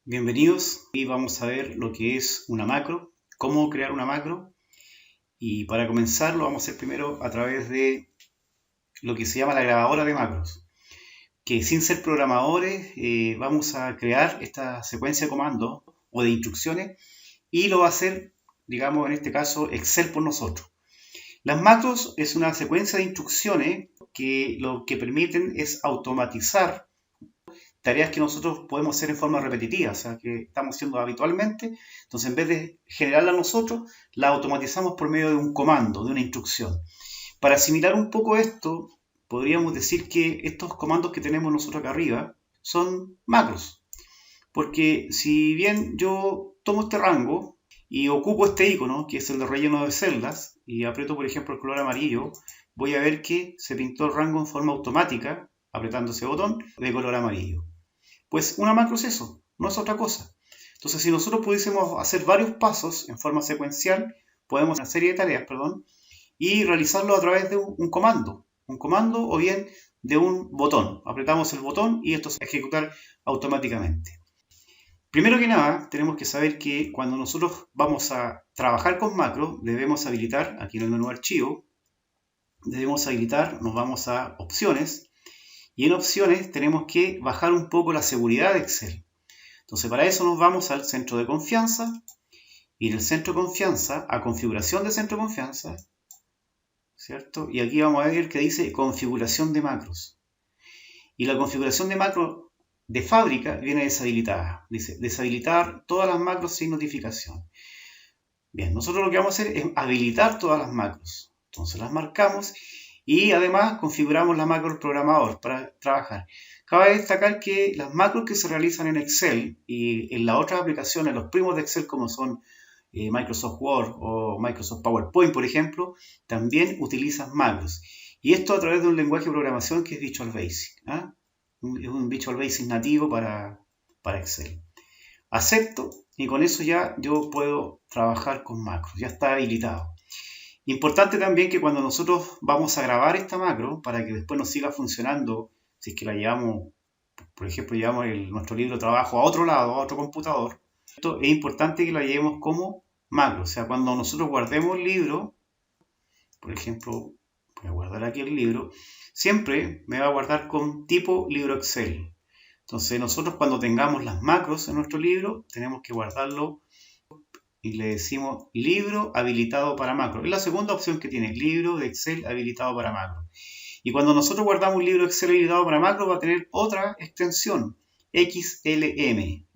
Bienvenidos, y vamos a ver lo que es una macro, cómo crear una macro, y para comenzar lo vamos a hacer primero a través de lo que se llama la grabadora de macros, que sin ser programadores vamos a crear esta secuencia de comandos o de instrucciones y lo va a hacer, digamos en este caso, Excel por nosotros. Las macros es una secuencia de instrucciones que lo que permiten es automatizar tareas que nosotros podemos hacer en forma repetitiva, o sea, que estamos haciendo habitualmente. Entonces, en vez de generarla nosotros, la automatizamos por medio de un comando, de una instrucción. Para asimilar un poco esto, podríamos decir que estos comandos que tenemos nosotros acá arriba son macros. Porque si bien yo tomo este rango y ocupo este icono, que es el de relleno de celdas, y aprieto, por ejemplo, el color amarillo, voy a ver que se pintó el rango en forma automática, apretando ese botón, de color amarillo. Pues una macro es eso, no es otra cosa. Entonces, si nosotros pudiésemos hacer varios pasos en forma secuencial, podemos hacer una serie de tareas, y realizarlo a través de un comando o bien de un botón. Apretamos el botón y esto se va a ejecutar automáticamente. Primero que nada, tenemos que saber que cuando nosotros vamos a trabajar con macro, debemos habilitar, aquí en el menú archivo, nos vamos a opciones, y en opciones tenemos que bajar un poco la seguridad de Excel. Entonces para eso nos vamos al centro de confianza y en el centro de confianza a configuración de centro de confianza, ¿cierto? Y aquí vamos a ver que dice configuración de macros. Y la configuración de macros de fábrica viene deshabilitada. Dice deshabilitar todas las macros sin notificación. Bien, nosotros lo que vamos a hacer es habilitar todas las macros. Entonces las marcamos y además configuramos la macro del programador para trabajar. Cabe destacar que las macros que se realizan en Excel y en las otras aplicaciones, los primos de Excel como son Microsoft Word o Microsoft PowerPoint, por ejemplo, también utilizan macros. Y esto a través de un lenguaje de programación que es Visual Basic. Es un Visual Basic nativo para Excel. Acepto y con eso ya yo puedo trabajar con macros, ya está habilitado. Importante también que cuando nosotros vamos a grabar esta macro, para que después nos siga funcionando, si es que la llevamos, por ejemplo, llevamos nuestro libro de trabajo a otro lado, a otro computador, esto es importante que la llevemos como macro. O sea, cuando nosotros guardemos el libro, por ejemplo, voy a guardar aquí el libro, siempre me va a guardar con tipo libro Excel. Entonces nosotros cuando tengamos las macros en nuestro libro, tenemos que guardarlo y le decimos libro habilitado para macro. Es la segunda opción que tiene, libro de Excel habilitado para macro. Y cuando nosotros guardamos un libro Excel habilitado para macro, va a tener otra extensión, XLM,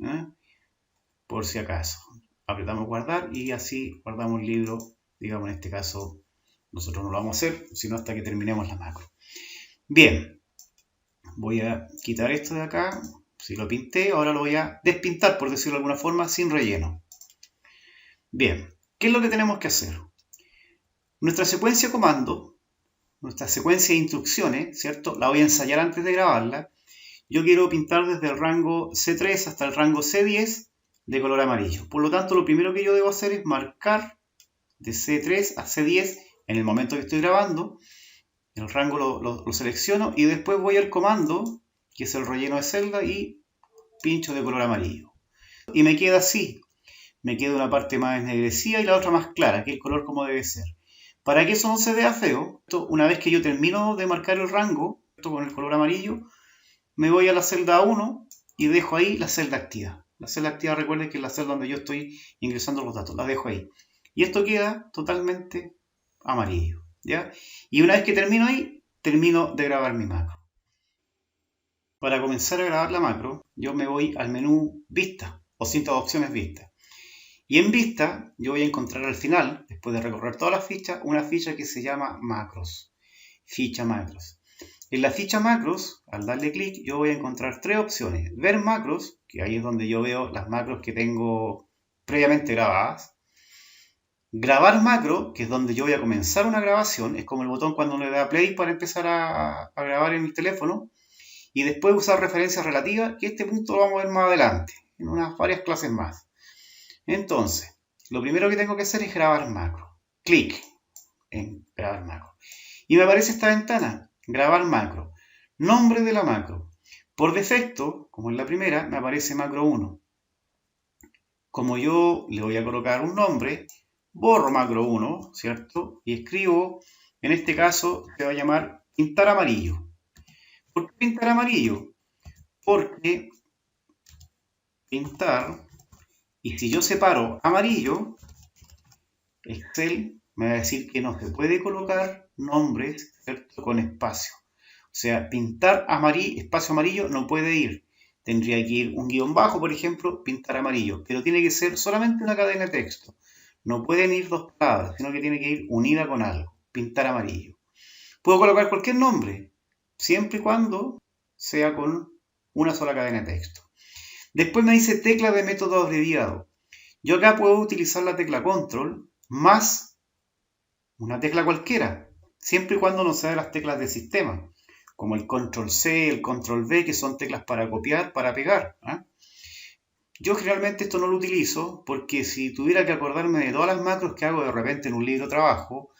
por si acaso. Apretamos guardar y así guardamos el libro, digamos en este caso, nosotros no lo vamos a hacer, sino hasta que terminemos la macro. Bien, voy a quitar esto de acá. Si lo pinté, ahora lo voy a despintar, por decirlo de alguna forma, sin relleno. Bien, ¿qué es lo que tenemos que hacer? Nuestra secuencia de comando, nuestra secuencia de instrucciones, ¿cierto? La voy a ensayar antes de grabarla. Yo quiero pintar desde el rango C3 hasta el rango C10 de color amarillo. Por lo tanto, lo primero que yo debo hacer es marcar de C3 a C10 en el momento que estoy grabando. El rango lo selecciono y después voy al comando, que es el relleno de celda, y pincho de color amarillo. Y me queda así. Me queda una parte más ennegrecida y la otra más clara, que es el color como debe ser. Para que eso no se vea feo, una vez que yo termino de marcar el rango con el color amarillo, me voy a la celda 1 y dejo ahí la celda activa. La celda activa, recuerden que es la celda donde yo estoy ingresando los datos, la dejo ahí. Y esto queda totalmente amarillo, ¿ya? Y una vez que termino ahí, termino de grabar mi macro. Para comenzar a grabar la macro, yo me voy al menú Vista o cinta de opciones Vista. Y en Vista, yo voy a encontrar al final, después de recorrer toda la ficha, una ficha que se llama Macros. Ficha Macros. En la ficha Macros, al darle clic, yo voy a encontrar tres opciones. Ver macros, que ahí es donde yo veo las macros que tengo previamente grabadas. Grabar macro, que es donde yo voy a comenzar una grabación. Es como el botón cuando uno le da play para empezar a grabar en el teléfono. Y después usar referencias relativas, que este punto lo vamos a ver más adelante, en unas varias clases más. Entonces, lo primero que tengo que hacer es grabar macro. Clic en grabar macro. Y me aparece esta ventana, grabar macro. Nombre de la macro. Por defecto, como en la primera, me aparece macro 1. como yo le voy a colocar un nombre, borro macro 1, ¿cierto? Y escribo, en este caso, se va a llamar pintar amarillo. ¿Por qué pintar amarillo? Porque pintar, y si yo separo amarillo, Excel me va a decir que no se puede colocar nombres, ¿cierto?, con espacio. O sea, pintar amarillo, espacio amarillo no puede ir. Tendría que ir un guión bajo, por ejemplo, pintar amarillo, pero tiene que ser solamente una cadena de texto. No pueden ir dos palabras, sino que tiene que ir unida con algo. Pintar amarillo. Puedo colocar cualquier nombre, siempre y cuando sea con una sola cadena de texto. Después me dice tecla de método abreviado. Yo acá puedo utilizar la tecla control más una tecla cualquiera, siempre y cuando no sea de las teclas de sistema, como el control C, el control V, que son teclas para copiar, para pegar. Yo generalmente esto no lo utilizo porque si tuviera que acordarme de todas las macros que hago de repente en un libro de trabajo,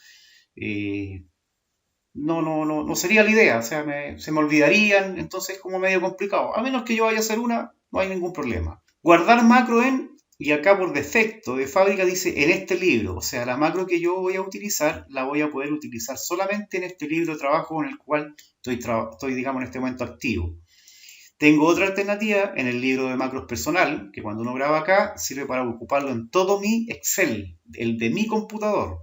no sería la idea, o sea, se me olvidarían, entonces es como medio complicado. A menos que yo vaya a hacer una, no hay ningún problema. Guardar macro en, y acá por defecto de fábrica dice en este libro, o sea, la macro que yo voy a utilizar, la voy a poder utilizar solamente en este libro de trabajo en el cual estoy digamos, en este momento activo. Tengo otra alternativa en el libro de macros personal, que cuando uno graba acá, sirve para ocuparlo en todo mi Excel, el de mi computador,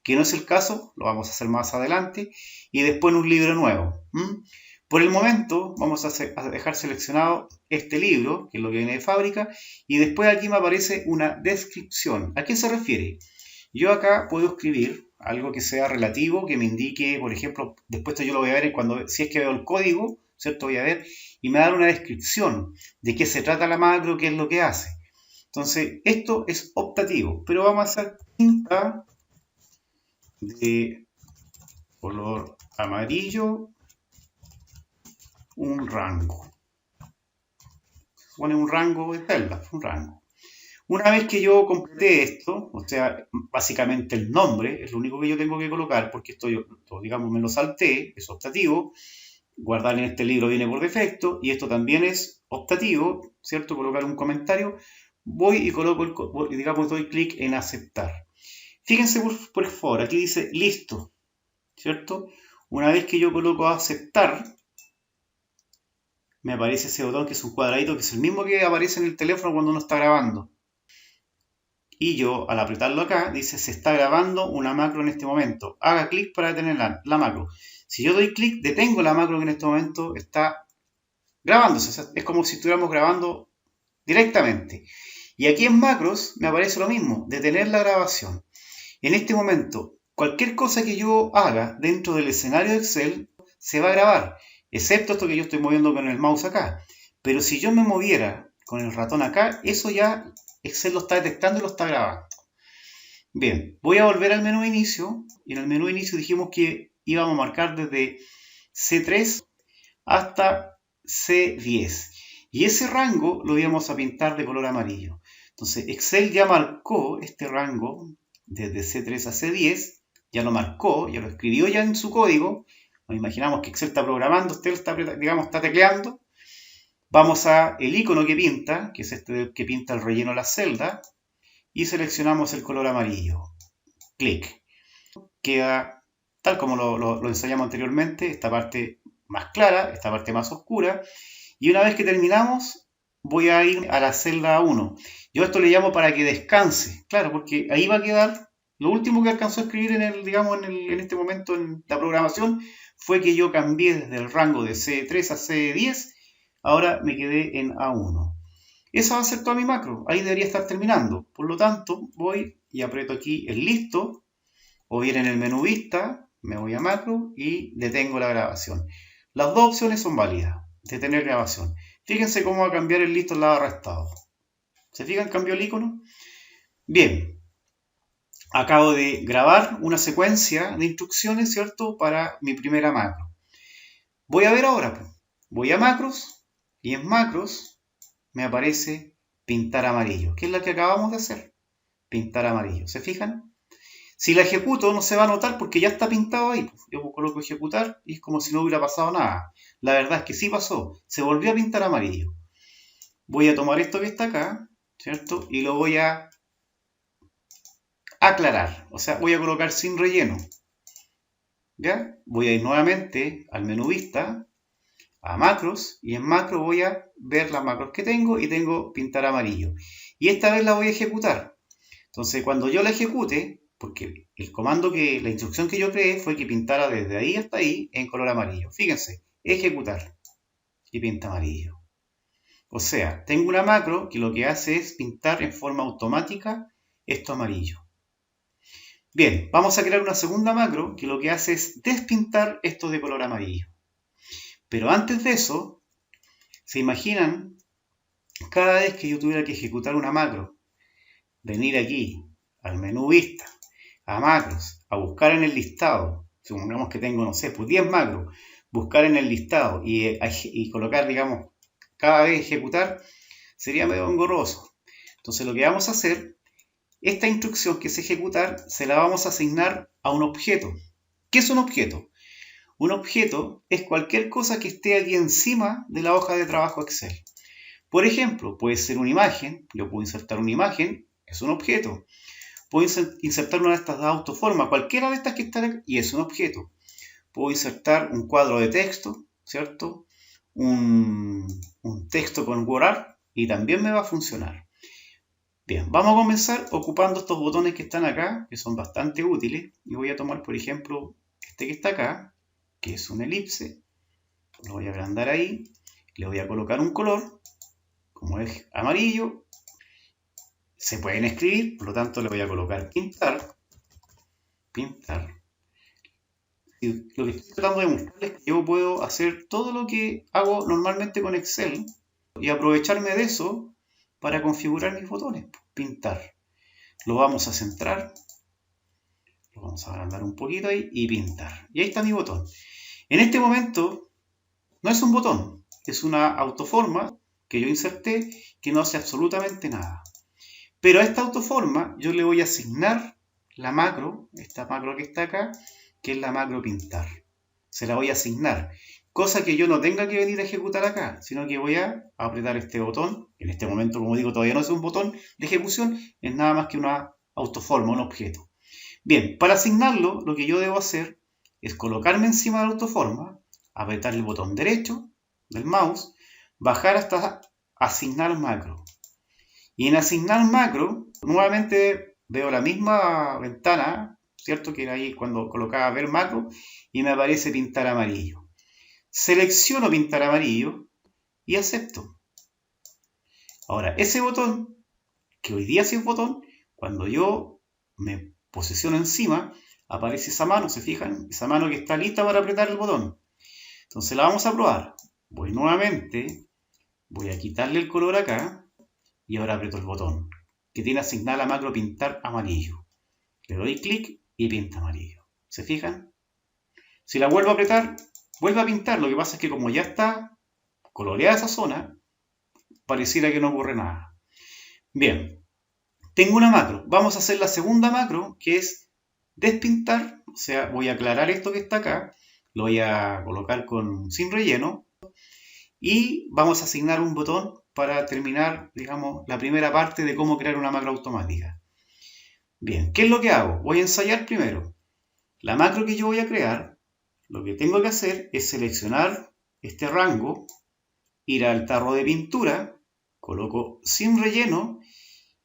que no es el caso, lo vamos a hacer más adelante, y después en un libro nuevo. Por el momento vamos a dejar seleccionado este libro, que es lo que viene de fábrica, y después aquí me aparece una descripción. ¿A qué se refiere? Yo acá puedo escribir algo que sea relativo, que me indique, por ejemplo, después yo lo voy a ver si es que veo el código, ¿cierto? Voy a ver, y me va a dar una descripción de qué se trata la macro, qué es lo que hace. Entonces, esto es optativo, pero vamos a hacer tinta de color amarillo, un rango. Pone un rango de celdas, un rango. Una vez que yo completé esto, o sea, básicamente el nombre es lo único que yo tengo que colocar, porque esto digamos, me lo salté, es optativo. Guardar en este libro viene por defecto, y esto también es optativo, ¿cierto? Colocar un comentario. Voy y coloco, digamos, doy clic en aceptar. Fíjense por favor, aquí dice listo, ¿cierto? Una vez que yo coloco aceptar, me aparece ese botón que es un cuadradito, que es el mismo que aparece en el teléfono cuando uno está grabando. Y yo, al apretarlo acá, dice se está grabando una macro en este momento. Haga clic para detener la macro. Si yo doy clic, detengo la macro que en este momento está grabándose. O sea, es como si estuviéramos grabando directamente. Y aquí en macros me aparece lo mismo, detener la grabación. En este momento, cualquier cosa que yo haga dentro del escenario de Excel se va a grabar, excepto esto que yo estoy moviendo con el mouse acá. Pero si yo me moviera con el ratón acá, eso ya Excel lo está detectando y lo está grabando. Bien, voy a volver al menú inicio, y en el menú inicio dijimos que íbamos a marcar desde C3 hasta C10. Y ese rango lo íbamos a pintar de color amarillo. Entonces Excel ya marcó este rango desde C3 a C10, ya lo marcó, ya lo escribió ya en su código. Nos imaginamos que Excel está programando, usted está, digamos, está tecleando. Vamos a el icono que pinta, que es este que pinta el relleno de la celda, y seleccionamos el color amarillo. Clic. Queda tal como lo ensayamos anteriormente, esta parte más clara, esta parte más oscura. Y una vez que terminamos, voy a ir a la celda 1. Yo esto le llamo para que descanse, claro, porque ahí va a quedar, lo último que alcanzó a escribir en este momento en la programación fue que yo cambié desde el rango de C3 a C10, ahora me quedé en A1. Esa va a ser toda mi macro, ahí debería estar terminando. Por lo tanto, voy y aprieto aquí el listo, o bien en el menú vista, me voy a macro y detengo la grabación. Las dos opciones son válidas. Detener grabación. Fíjense cómo va a cambiar el listo al lado arrestado. ¿Se fijan? Cambió el icono. Bien. Acabo de grabar una secuencia de instrucciones, ¿cierto? Para mi primera macro. Voy a ver ahora. Voy a macros y en macros me aparece pintar amarillo, que es la que acabamos de hacer. Pintar amarillo. ¿Se fijan? Si la ejecuto no se va a notar porque ya está pintado ahí. Yo coloco ejecutar y es como si no hubiera pasado nada. La verdad es que sí pasó. Se volvió a pintar amarillo. Voy a tomar esto que está acá ¿cierto? Y lo voy a aclarar, o sea, voy a colocar sin relleno. ¿Ya? Voy a ir nuevamente al menú vista, a macros, y en macro voy a ver las macros que tengo y tengo pintar amarillo. Y esta vez la voy a ejecutar. Entonces, cuando yo la ejecute, porque el comando la instrucción que yo creé fue que pintara desde ahí hasta ahí en color amarillo. Fíjense, ejecutar y pinta amarillo. O sea, tengo una macro que lo que hace es pintar en forma automática esto amarillo. Bien, vamos a crear una segunda macro que lo que hace es despintar esto de color amarillo. Pero antes de eso, ¿se imaginan cada vez que yo tuviera que ejecutar una macro? Venir aquí al menú vista, a macros, a buscar en el listado, supongamos que tengo, no sé, pues 10 macros, buscar en el listado y colocar, digamos, cada vez ejecutar, sería medio engorroso. Entonces lo que vamos a hacer, esta instrucción que es ejecutar, se la vamos a asignar a un objeto. ¿Qué es un objeto? Un objeto es cualquier cosa que esté aquí encima de la hoja de trabajo Excel. Por ejemplo, puede ser una imagen, yo puedo insertar una imagen, es un objeto. Puedo insertar una de estas de autoforma, cualquiera de estas que están aquí, y es un objeto. Puedo insertar un cuadro de texto, ¿cierto? Un texto con WordArt y también me va a funcionar. Bien, vamos a comenzar ocupando estos botones que están acá, que son bastante útiles. Y voy a tomar, por ejemplo, este que está acá, que es una elipse. Lo voy a agrandar ahí. Le voy a colocar un color, como es amarillo. Se pueden escribir, por lo tanto le voy a colocar pintar. Pintar. Y lo que estoy tratando de mostrarles es que yo puedo hacer todo lo que hago normalmente con Excel y aprovecharme de eso para configurar mis botones. Pintar. Lo vamos a centrar. Lo vamos a agrandar un poquito ahí y pintar. Y ahí está mi botón. En este momento no es un botón, es una autoforma que yo inserté que no hace absolutamente nada. Pero a esta autoforma yo le voy a asignar la macro, esta macro que está acá, que es la macro pintar. Se la voy a asignar, cosa que yo no tenga que venir a ejecutar acá, sino que voy a apretar este botón. En este momento, como digo, todavía no es un botón de ejecución, es nada más que una autoforma, un objeto. Bien, para asignarlo, lo que yo debo hacer es colocarme encima de la autoforma, apretar el botón derecho del mouse, bajar hasta asignar macro. Y en asignar macro, nuevamente veo la misma ventana, ¿cierto? Que era ahí cuando colocaba ver macro y me aparece pintar amarillo. Selecciono pintar amarillo y acepto. Ahora, ese botón, que hoy día sí es botón, cuando yo me posiciono encima, aparece esa mano, ¿se fijan? Esa mano que está lista para apretar el botón. Entonces la vamos a probar. Voy nuevamente, voy a quitarle el color acá y ahora aprieto el botón que tiene asignada la macro pintar amarillo. Le doy clic y pinta amarillo. ¿Se fijan? Si la vuelvo a apretar, vuelve a pintar. Lo que pasa es que como ya está coloreada esa zona, pareciera que no ocurre nada. Bien, tengo una macro. Vamos a hacer la segunda macro, que es despintar. O sea, voy a aclarar esto que está acá. Lo voy a colocar sin relleno. Y vamos a asignar un botón para terminar, digamos, la primera parte de cómo crear una macro automática. Bien, ¿qué es lo que hago? Voy a ensayar primero. La macro que yo voy a crear, lo que tengo que hacer es seleccionar este rango, ir al tarro de pintura, coloco sin relleno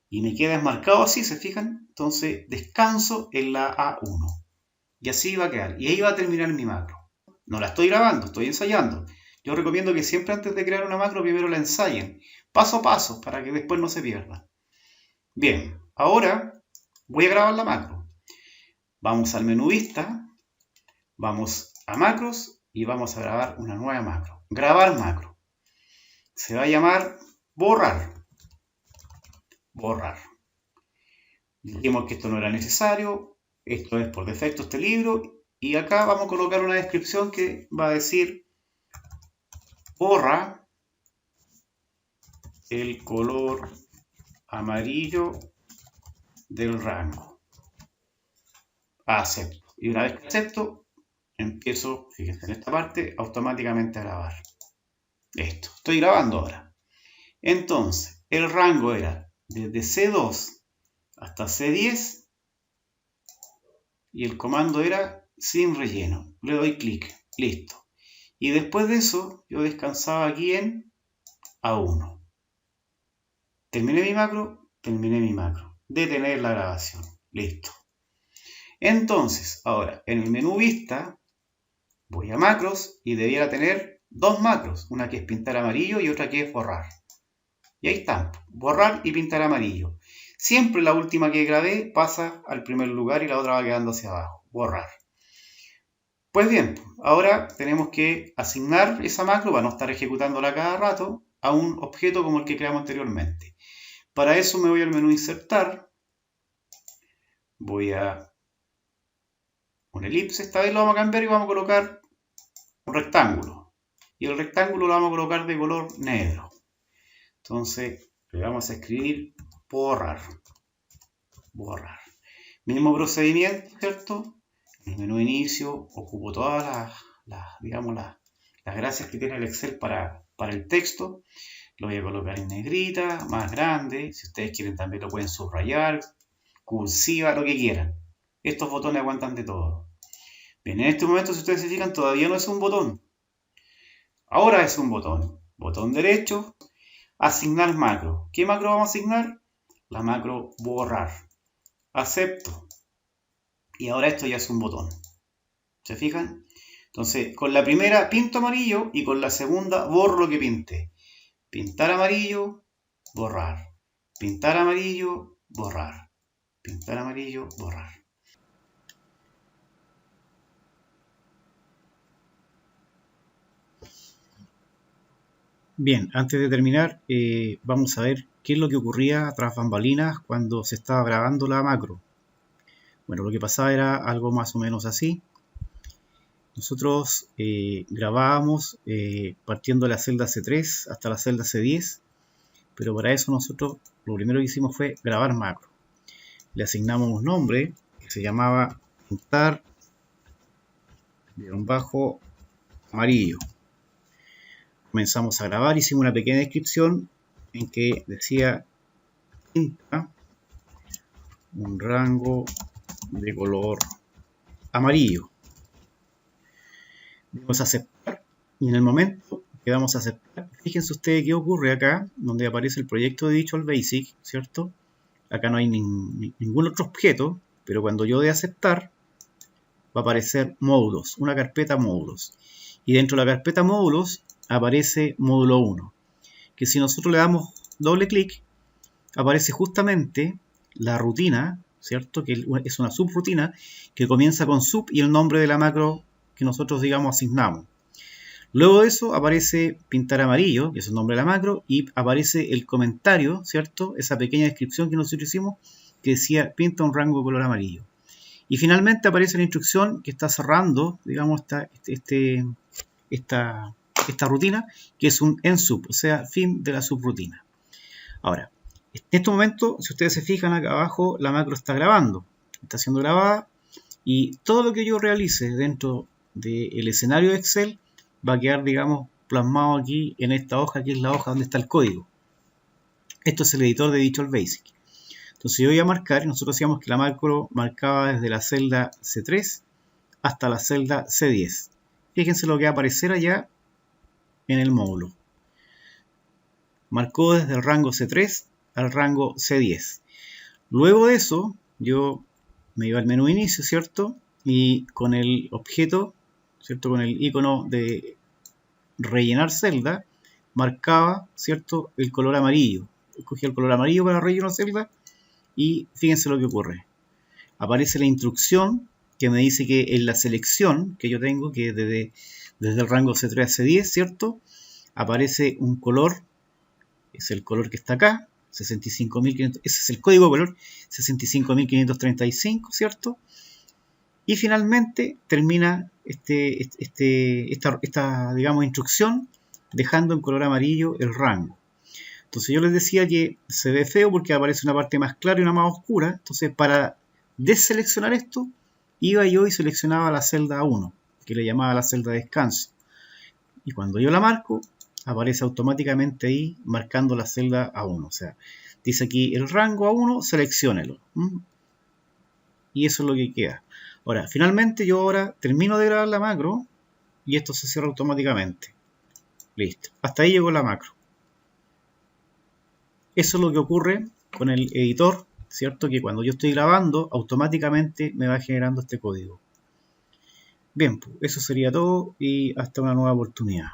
y me queda enmarcado así, ¿se fijan? Entonces descanso en la A1 y así va a quedar. Y ahí va a terminar mi macro. No la estoy grabando, estoy ensayando. Yo recomiendo que siempre antes de crear una macro primero la ensayen, paso a paso, para que después no se pierda. Bien, ahora voy a grabar la macro. Vamos al menú vista, vamos a macros y vamos a grabar una nueva macro. Grabar macro. Se va a llamar borrar. Borrar. Dijimos que esto no era necesario, esto es por defecto este libro, y acá vamos a colocar una descripción que va a decir borra el color amarillo del rango. Acepto. Y una vez que acepto, empiezo, fíjense en esta parte, automáticamente a grabar. Esto. Estoy grabando ahora. Entonces, el rango era desde C2 hasta C10 y el comando era sin relleno. Le doy clic, listo. Y después de eso yo descansaba aquí en A1. Terminé mi macro, detener la grabación, listo. Entonces, ahora en el menú vista voy a macros y debiera tener dos macros, una que es pintar amarillo y otra que es borrar. Y ahí están, borrar y pintar amarillo. Siempre la última que grabé pasa al primer lugar y la otra va quedando hacia abajo, borrar. Pues bien, ahora tenemos que asignar esa macro para no estar ejecutándola cada rato a un objeto como el que creamos anteriormente. Para eso me voy al menú insertar, voy a un elipse, esta vez lo vamos a cambiar y vamos a colocar un rectángulo. Y el rectángulo lo vamos a colocar de color negro. Entonces le vamos a escribir borrar. Borrar. Mismo procedimiento, ¿cierto? En el menú inicio ocupo todas las gracias que tiene el Excel para el texto. Lo voy a colocar en negrita, más grande. Si ustedes quieren también lo pueden subrayar, cursiva, lo que quieran. Estos botones aguantan de todo. Bien, en este momento, si ustedes se fijan, todavía no es un botón. Ahora es un botón. Botón derecho, asignar macro. ¿Qué macro vamos a asignar? La macro borrar. Acepto. Y ahora esto ya es un botón. ¿Se fijan? Entonces, con la primera pinto amarillo y con la segunda borro lo que pinté. Pintar amarillo, borrar. Pintar amarillo, borrar. Pintar amarillo, borrar. Bien, antes de terminar, vamos a ver qué es lo que ocurría tras bambalinas cuando se estaba grabando la macro. Bueno, lo que pasaba era algo más o menos así. Nosotros grabábamos partiendo de la celda C3 hasta la celda C10, pero para eso nosotros lo primero que hicimos fue grabar macro. Le asignamos un nombre que se llamaba pintar -amarillo. Comenzamos a grabar, hicimos una pequeña descripción en que decía pinta un rango de color amarillo. Vamos a aceptar y en el momento que vamos a aceptar, fíjense ustedes qué ocurre acá donde aparece el proyecto de Visual Basic, ¿cierto? Acá no hay ningún otro objeto, pero cuando yo dé aceptar va a aparecer módulos, una carpeta módulos, y dentro de la carpeta módulos aparece módulo 1, que si nosotros le damos doble clic aparece justamente la rutina, ¿cierto? Que es una subrutina que comienza con sub y el nombre de la macro que nosotros, digamos, asignamos. Luego de eso aparece pintar amarillo, que es el nombre de la macro, y aparece el comentario, ¿cierto? Esa pequeña descripción que nosotros hicimos que decía pinta un rango de color amarillo. Y finalmente aparece la instrucción que está cerrando, digamos, esta rutina, que es un end sub, o sea, fin de la subrutina. Ahora, en este momento, si ustedes se fijan acá abajo, la macro está grabando, está siendo grabada, y todo lo que yo realice dentro del escenario de Excel va a quedar, digamos, plasmado aquí en esta hoja, que es la hoja donde está el código. Esto es el editor de Visual Basic. Entonces yo voy a marcar, y nosotros decíamos que la macro marcaba desde la celda C3 hasta la celda C10. Fíjense lo que va a aparecer allá en el módulo. Marcó desde el rango C3 al rango C10. Luego de eso, yo me iba al menú inicio, ¿cierto? Y con el objeto, ¿cierto? Con el icono de rellenar celda, marcaba, ¿cierto? El color amarillo. Escogí el color amarillo para rellenar celda y fíjense lo que ocurre. Aparece la instrucción que me dice que en la selección que yo tengo, que desde el rango C3 a C10, ¿cierto? Aparece un color, es el color que está acá, 65.500, ese es el código de color, 65.535, ¿cierto? Y finalmente termina esta, digamos, instrucción dejando en color amarillo el rango. Entonces yo les decía que se ve feo porque aparece una parte más clara y una más oscura. Entonces para deseleccionar esto, iba yo y seleccionaba la celda 1, que le llamaba la celda de descanso. Y cuando yo la marco, aparece automáticamente ahí marcando la celda A1. O sea, Dice aquí el rango A1, selecciónelo. Y eso es lo que queda. Ahora, finalmente yo ahora termino de grabar la macro y esto se cierra automáticamente. Listo. Hasta ahí llegó la macro. Eso es lo que ocurre con el editor, ¿cierto? Que cuando yo estoy grabando, automáticamente me va generando este código. Bien, pues eso sería todo y hasta una nueva oportunidad.